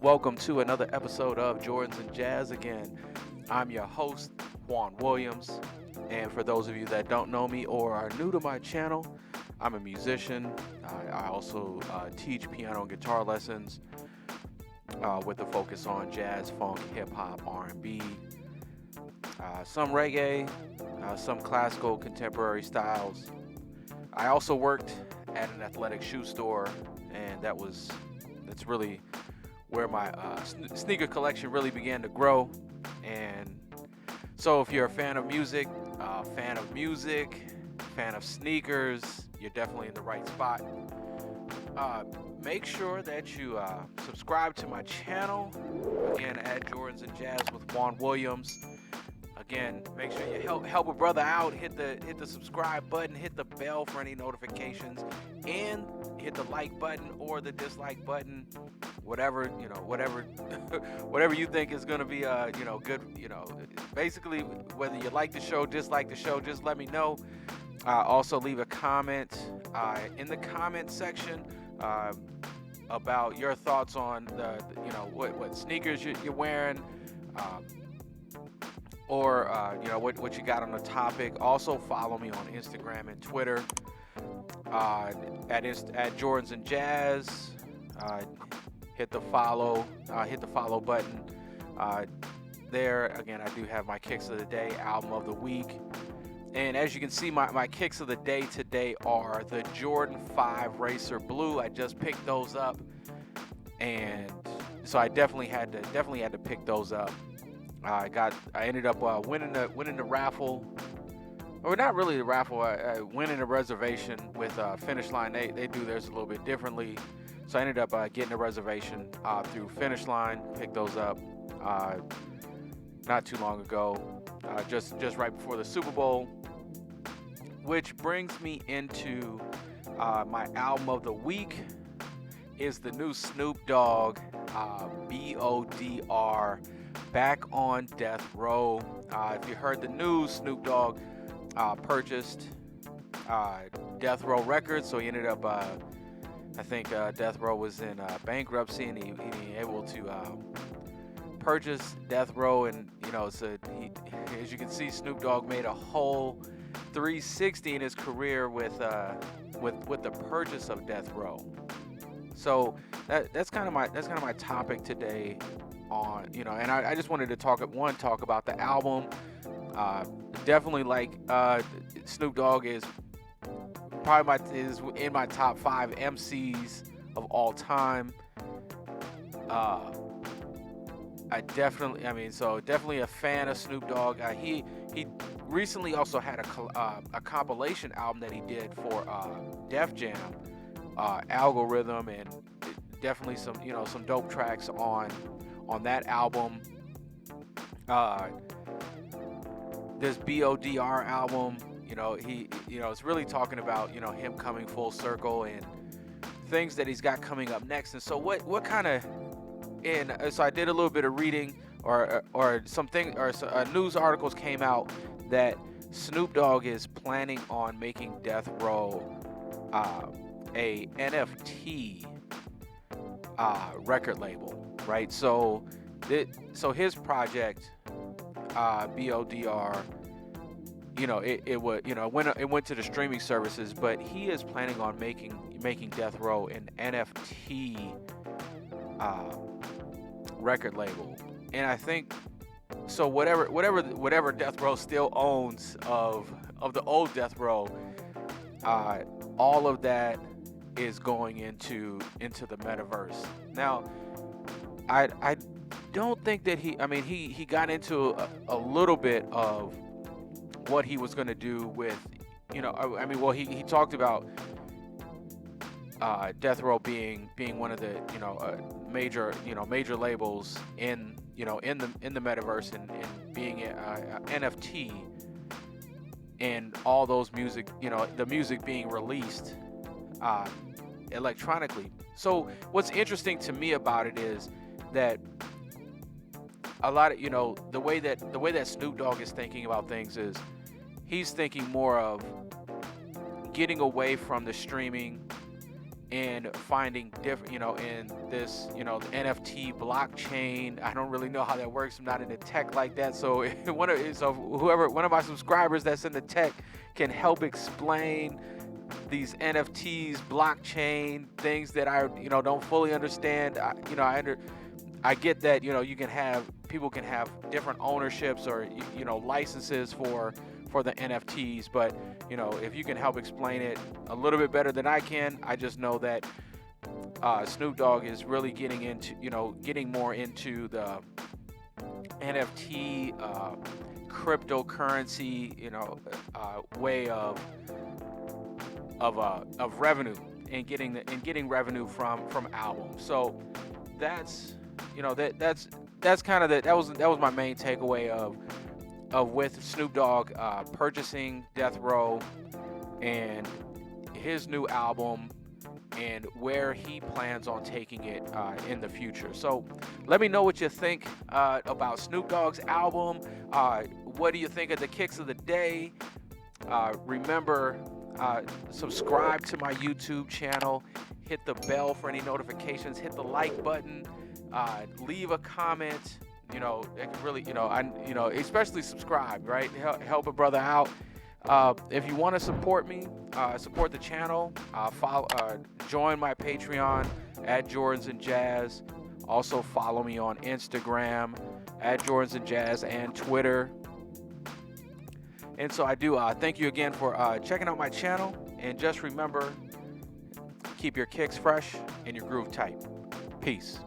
Welcome to another episode of Jordans and Jazz. Again, I'm your host, Juan Williams. And for those of you that don't know me or are new to my channel, I'm a musician. I also teach piano and guitar lessons with a focus on jazz, funk, hip-hop, R&B, some reggae, some classical, contemporary styles. I also worked at an athletic shoe store, and that's really where my sneaker collection really began to grow. And so if you're a fan of music, fan of sneakers, you're definitely in the right spot. Make sure that you subscribe to my channel, again, at Jordans and Jazz with Juan Williams. Again, make sure you help a brother out. Hit the subscribe button, hit the bell for any notifications, and hit the like button or the dislike button. Whatever whatever you think is gonna be good. Basically, whether you like the show, dislike the show, just let me know. Also, leave a comment in the comment section about your thoughts on what sneakers you're wearing. Or what you got on the topic. Also follow me on Instagram and Twitter at Jordans and Jazz. Hit the follow button. There again, I do have my kicks of the day, album of the week, and as you can see, my kicks of the day today are the Jordan 5 Racer Blue. I just picked those up, and so I definitely had to pick those up. I ended up winning the raffle, or not really the raffle. Winning a reservation with Finish Line. They do theirs a little bit differently, so I ended up getting a reservation through Finish Line. Picked those up not too long ago, just right before the Super Bowl, which brings me into my album of the week. Is the new Snoop Dogg BODR. Back on Death Row. If you heard the news, Snoop Dogg purchased Death Row Records, so he ended up, I think Death Row was in bankruptcy, and he able to purchase Death Row, and as you can see, Snoop Dogg made a whole 360 in his career with the purchase of Death Row. So that's kind of my topic today. And I just wanted to talk about the album. Definitely like Snoop Dogg is probably in my top 5 MCs of all time. Definitely a fan of Snoop Dogg. He recently also had a compilation album that he did for Def Jam, Algorithm, and definitely some dope tracks on that album. This BODR album, it's really talking about him coming full circle and things that he's got coming up next. And so what kind of so I did a little bit of reading, or news articles came out that Snoop Dogg is planning on making Death Row a NFT record label. Right, so his project, BODR, it went to the streaming services, but he is planning on making Death Row an NFT record label, and I think so. Whatever Death Row still owns of the old Death Row, all of that is going into the metaverse. Now, I don't think that he got into a little bit of what he was going to do with, well, he talked about Death Row being one of the major labels in in the metaverse, and being a NFT, and all those music, the music being released electronically. So what's interesting to me about it is that a lot of the way that Snoop Dogg is thinking about things is he's thinking more of getting away from the streaming and finding different, in this, the NFT blockchain. I don't really know how that works. I'm not into tech like that. So one of my subscribers that's in the tech can help explain these NFTs, blockchain things that I, don't fully understand. I get that, people can have different ownerships or, licenses for the NFTs, but if you can help explain it a little bit better than I can. I just know that Snoop Dogg is really getting more into the NFT, cryptocurrency, way of revenue, and getting revenue from albums. So that's that's kind of that was my main takeaway of with Snoop Dogg purchasing Death Row and his new album, and where he plans on taking it in the future. So let me know what you think about Snoop Dogg's album. What do you think of the kicks of the day? Remember, subscribe to my YouTube channel, hit the bell for any notifications, hit the like button, leave a comment. It can really, especially subscribe, right? Help a brother out. If you want to support me, support the channel, join my Patreon at Jordans and Jazz. Also follow me on Instagram at Jordans and Jazz, and Twitter. And so I do thank you again for checking out my channel. And just remember, keep your kicks fresh and your groove tight. Peace.